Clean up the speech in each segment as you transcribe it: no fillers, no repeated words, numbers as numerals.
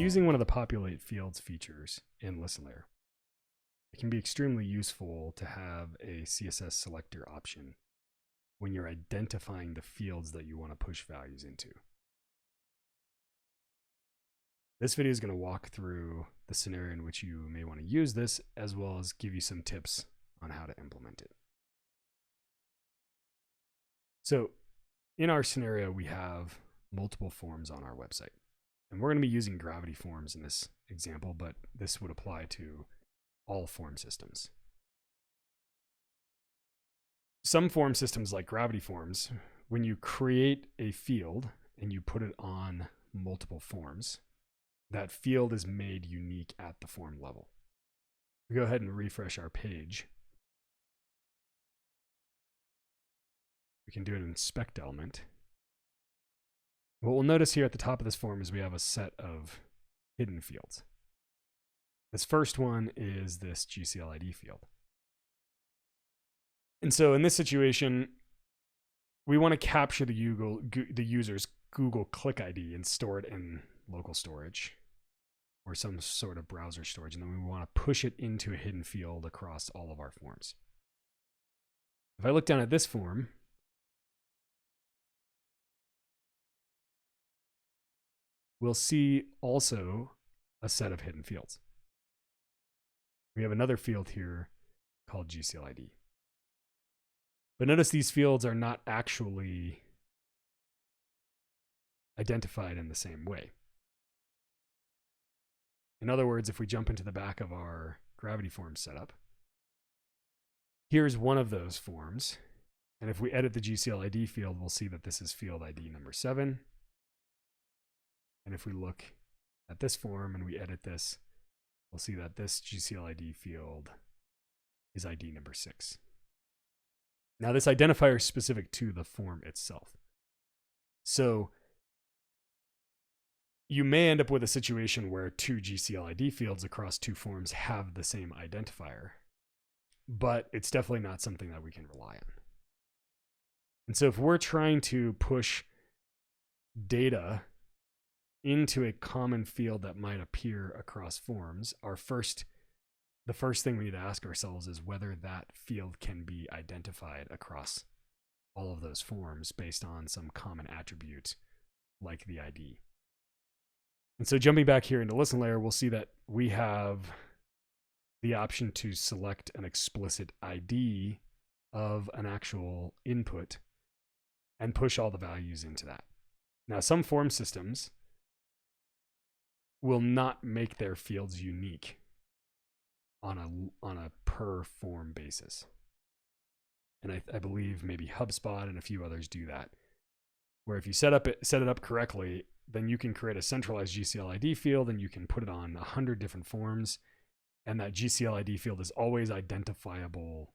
using one of the Populate fields features in ListenLayer, it can be extremely useful to have a CSS Selector option when you're identifying the fields that you want to push values into. This video is going to walk through the scenario in which you may want to use this, as well as give you some tips on how to implement it. So in our scenario, we have multiple forms on our website. And we're going to be using gravity forms in this example, but this would apply to all form systems. Some form systems like gravity forms, when you create a field and you put it on multiple forms, that field is made unique at the form level. We go ahead and refresh our page. We can do an inspect element. What we'll notice here at the top of this form is we have a set of hidden fields. This first one is this GCLID field. And so in this situation, we want to capture the user's Google Click ID and store it in local storage or some sort of browser storage. And then we want to push it into a hidden field across all of our forms. If I look down at this form, we'll see also a set of hidden fields. We have another field here called GCLID. But notice these fields are not actually identified in the same way. In other words, if we jump into the back of our gravity form setup, here's one of those forms. And if we edit the GCLID field, we'll see that this is field ID number 7. And if we look at this form and we edit this, we'll see that this GCLID field is ID number 6. Now this identifier is specific to the form itself. So you may end up with a situation where two GCLID fields across two forms have the same identifier, but it's definitely not something that we can rely on. And so if we're trying to push data into a common field that might appear across forms, the first thing we need to ask ourselves is whether that field can be identified across all of those forms based on some common attribute like the ID. And so jumping back here into ListenLayer, we'll see that we have the option to select an explicit ID of an actual input and push all the values into that. Now, some form systems will not make their fields unique on a per form basis. And I believe maybe HubSpot and a few others do that, where if you set it up correctly, then you can create a centralized GCLID field and you can put it on 100 different forms, and that GCLID field is always identifiable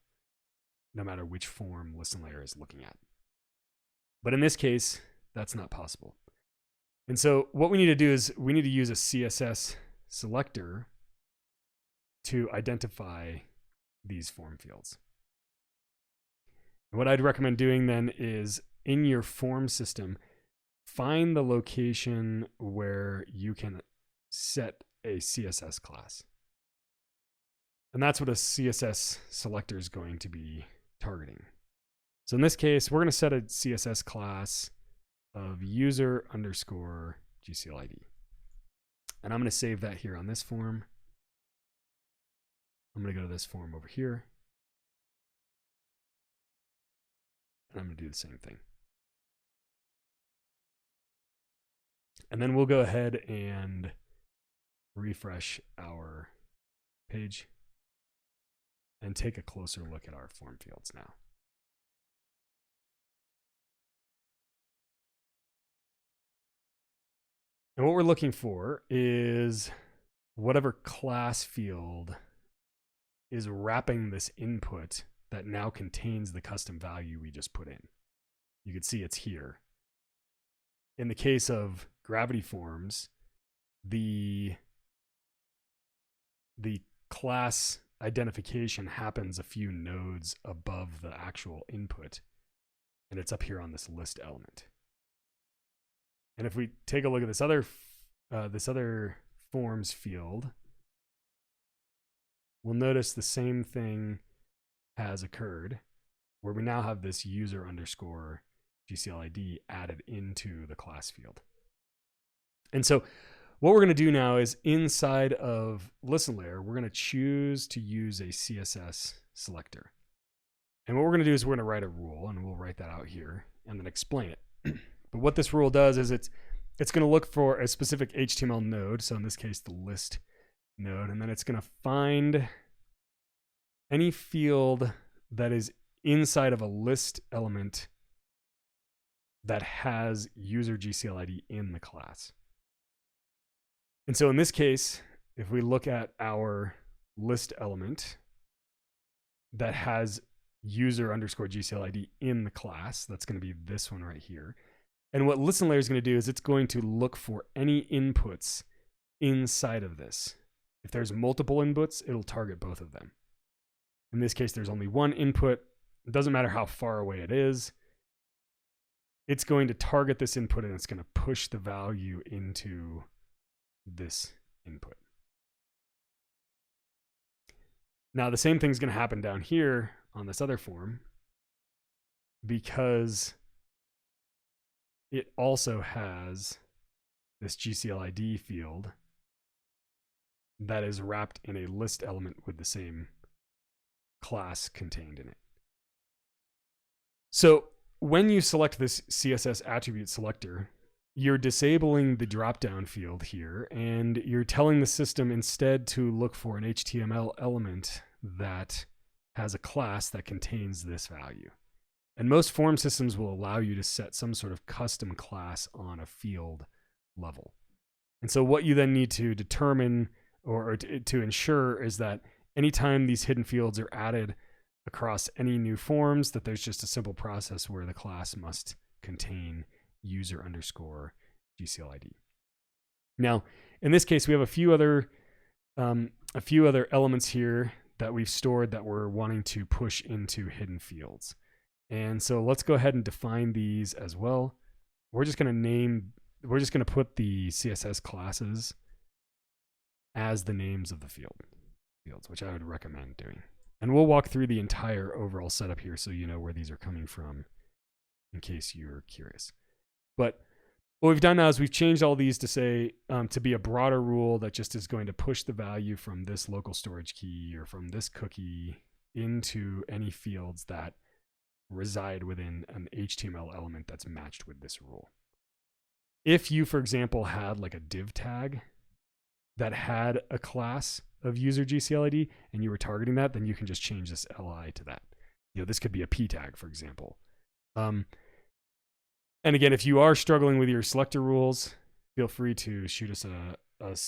no matter which form ListenLayer is looking at. But in this case, that's not possible. And so what we need to do is we need to use a CSS selector to identify these form fields. And what I'd recommend doing then is in your form system, find the location where you can set a CSS class. And that's what a CSS selector is going to be targeting. So in this case, we're going to set a CSS class of user underscore GCLID. And I'm going to save that here on this form. I'm going to go to this form over here. And I'm going to do the same thing. And then we'll go ahead and refresh our page and take a closer look at our form fields now. And what we're looking for is whatever class field is wrapping this input that now contains the custom value we just put in. You can see it's here. In the case of gravity forms, the class identification happens a few nodes above the actual input, and it's up here on this list element. And if we take a look at this other forms field, we'll notice the same thing has occurred where we now have this user underscore GCLID added into the class field. And so what we're going to do now is inside of ListenLayer, we're going to choose to use a CSS selector. And what we're going to do is we're going to write a rule, and we'll write that out here and then explain it. But what this rule does is it's going to look for a specific HTML node. So in this case, the list node, and then it's going to find any field that is inside of a list element that has user GCLID in the class. And so in this case, if we look at our list element that has user underscore GCLID in the class, that's going to be this one right here. And what ListenLayer is going to do is it's going to look for any inputs inside of this. If there's multiple inputs, it'll target both of them. In this case, there's only one input. It doesn't matter how far away it is. It's going to target this input and it's going to push the value into this input. Now, the same thing's going to happen down here on this other form because it also has this GCLID field that is wrapped in a list element with the same class contained in it. So when you select this CSS attribute selector, you're disabling the drop-down field here, and you're telling the system instead to look for an HTML element that has a class that contains this value. And most form systems will allow you to set some sort of custom class on a field level. And so what you then need to determine or to ensure is that anytime these hidden fields are added across any new forms, that there's just a simple process where the class must contain user underscore GCLID. Now, in this case, we have a few other elements here that we've stored that we're wanting to push into hidden fields. And so let's go ahead and define these as well. We're just going to put the CSS classes as the names of the fields, which I would recommend doing. And we'll walk through the entire overall setup here so you know where these are coming from in case you're curious. But what we've done now is we've changed all these to say to be a broader rule that just is going to push the value from this local storage key or from this cookie into any fields that reside within an HTML element that's matched with this rule. If you, for example, had like a div tag that had a class of user GCLID and you were targeting that, then you can just change this li to that. You know, this could be a p tag, for example. And again, if you are struggling with your selector rules, feel free to shoot us a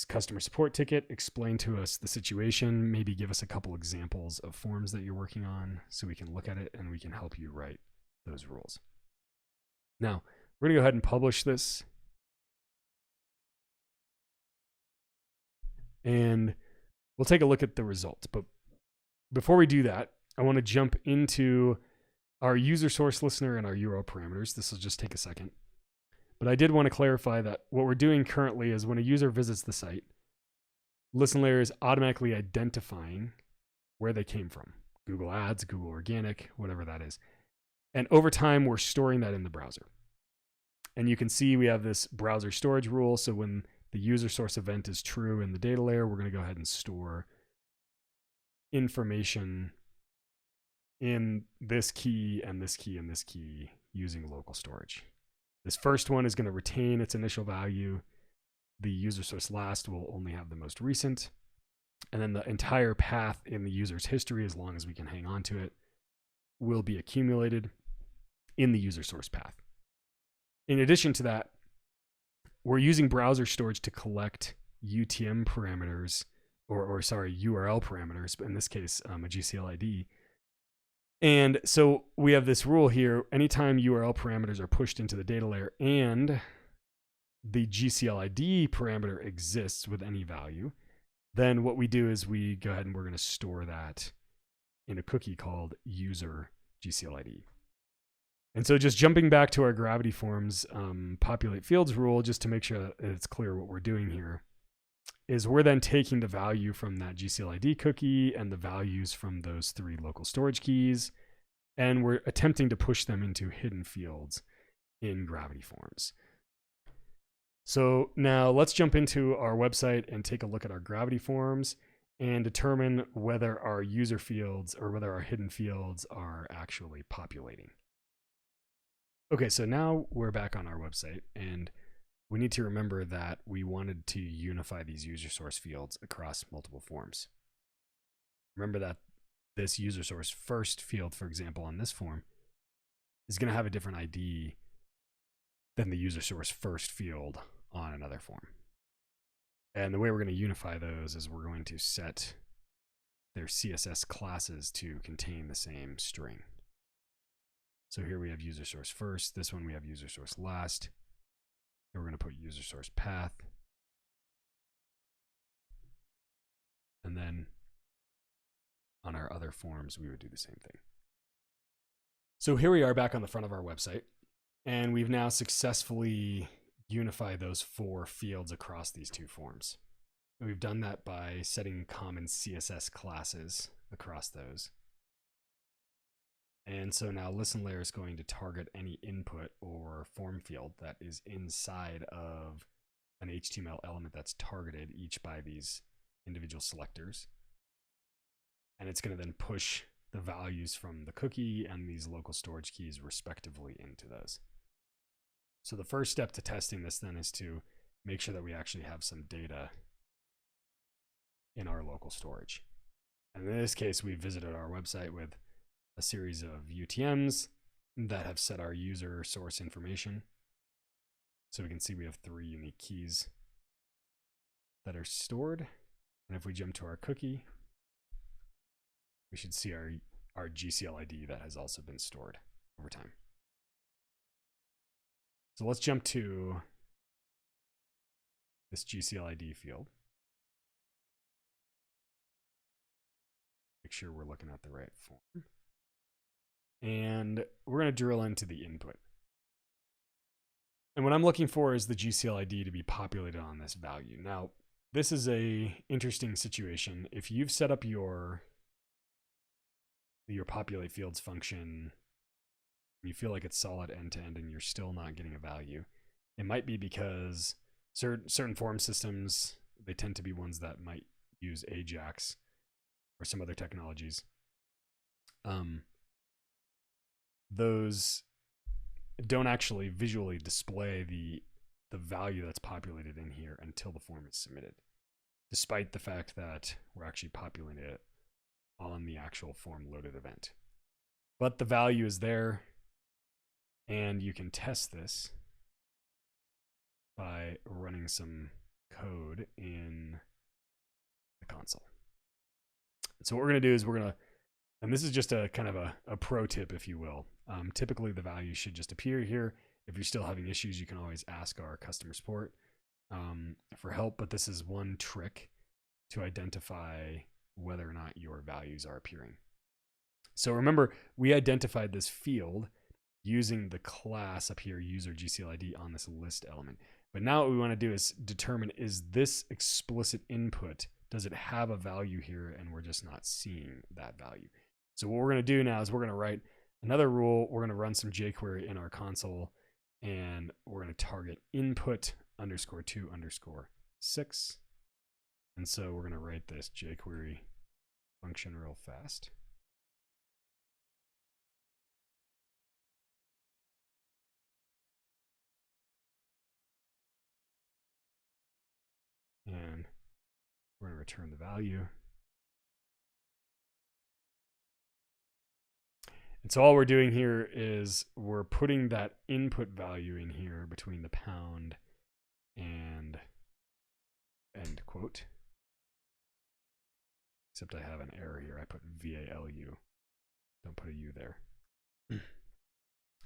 customer support ticket, explain to us the situation, maybe give us a couple examples of forms that you're working on so we can look at it and we can help you write those rules. Now, we're going to go ahead and publish this. And we'll take a look at the results. But before we do that, I want to jump into our user source listener and our URL parameters. This will just take a second. But I did want to clarify that what we're doing currently is when a user visits the site, ListenLayer is automatically identifying where they came from. Google Ads, Google Organic, whatever that is. And over time, we're storing that in the browser. And you can see we have this browser storage rule. So when the user source event is true in the data layer, we're going to go ahead and store information in this key and this key and this key using local storage. This first one is going to retain its initial value. The user source last will only have the most recent. And then the entire path in the user's history, as long as we can hang on to it, will be accumulated in the user source path. In addition to that, we're using browser storage to collect UTM parameters, URL parameters, but in this case, a GCLID. And so we have this rule here. Anytime URL parameters are pushed into the data layer and the GCLID parameter exists with any value, then what we do is we go ahead and we're going to store that in a cookie called user GCLID. And so just jumping back to our Gravity Forms populate fields rule, just to make sure that it's clear what we're doing here, is we're then taking the value from that GCLID cookie and the values from those 3 local storage keys, and we're attempting to push them into hidden fields in Gravity Forms. So now let's jump into our website and take a look at our Gravity Forms and determine whether our user fields or whether our hidden fields are actually populating. Okay, so now we're back on our website, and we need to remember that we wanted to unify these user source fields across multiple forms. Remember that this user source first field, for example, on this form, is going to have a different ID than the user source first field on another form. And the way we're going to unify those is we're going to set their CSS classes to contain the same string. So here we have user source first. This one we have user source last. And we're going to put user source path. And then on our other forms, we would do the same thing. So here we are back on the front of our website, and we've now successfully unified those 4 fields across these 2 forms. And we've done that by setting common CSS classes across those. And so now ListenLayer is going to target any input or form field that is inside of an HTML element that's targeted each by these individual selectors. And it's going to then push the values from the cookie and these local storage keys respectively into those. So the first step to testing this then is to make sure that we actually have some data in our local storage. And in this case, we visited our website with a series of UTMs that have set our user source information. So we can see we have 3 unique keys that are stored. And if we jump to our cookie, we should see our GCLID that has also been stored over time. So let's jump to this GCLID field. Make sure we're looking at the right form. And we're going to drill into the input. And what I'm looking for is the GCLID to be populated on this value. Now, this is a interesting situation. If you've set up your populate fields function, you feel like it's solid end to end and you're still not getting a value, it might be because certain form systems, they tend to be ones that might use Ajax or some other technologies. Those don't actually visually display the value that's populated in here until the form is submitted, despite the fact that we're actually populating it on the actual form loaded event. But the value is there, and you can test this by running some code in the console. So what we're going to do is and this is just a kind of a pro tip, if you will. Typically, the value should just appear here. If you're still having issues, you can always ask our customer support for help. But this is one trick to identify whether or not your values are appearing. So remember, we identified this field using the class up here, user GCLID, on this list element. But now what we want to do is determine, is this explicit input, does it have a value here and we're just not seeing that value? So what we're going to do now is we're going to write another rule. We're going to run some jQuery in our console, and we're going to target input _2_6. And so we're going to write this jQuery function real fast. And we're going to return the value. And so all we're doing here is we're putting that input value in here between the pound and end quote. Except I have an error here. I put VALU. Don't put a U there.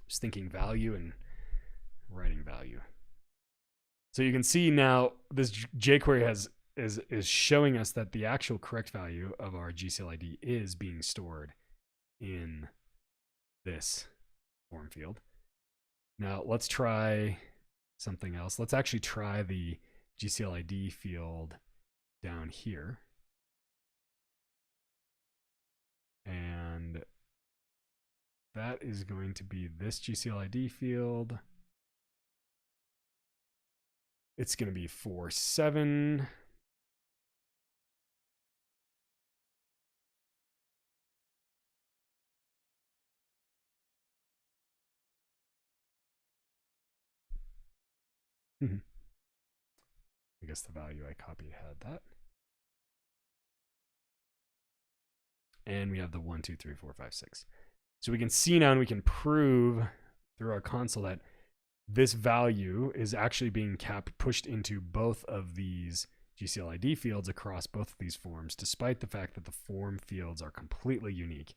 Just thinking value and writing value. So you can see now this jQuery is showing us that the actual correct value of our GCLID is being stored in this form field. Now let's try something else. Let's actually try the GCLID field down here. And that is going to be this GCLID field. It's going to be 47. I guess the value I copied had that. And we have the 1, 2, 3, 4, 5, 6. So we can see now, and we can prove through our console that this value is actually being pushed into both of these GCLID fields across both of these forms, despite the fact that the form fields are completely unique.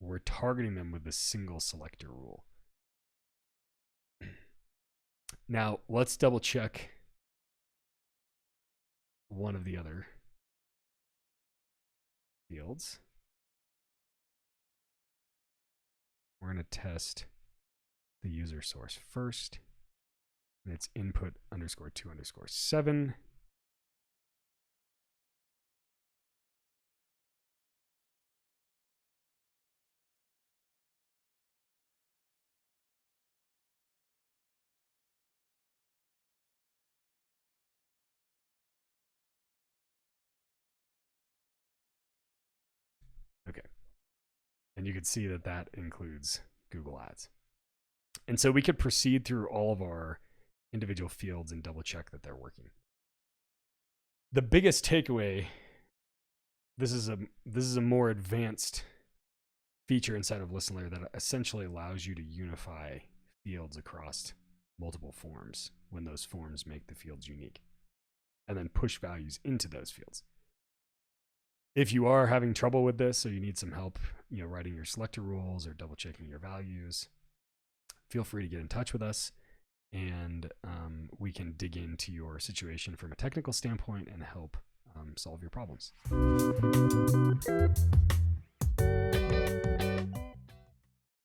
We're targeting them with the single selector rule. Now, let's double check one of the other fields. We're going to test the user source first, and it's input _2 _7. Okay. And you can see that that includes Google Ads. And so we could proceed through all of our individual fields and double check that they're working. The biggest takeaway, this is a more advanced feature inside of ListenLayer that essentially allows you to unify fields across multiple forms when those forms make the fields unique, and then push values into those fields. If you are having trouble with this, or you need some help, writing your selector rules or double checking your values, feel free to get in touch with us, and we can dig into your situation from a technical standpoint and help solve your problems.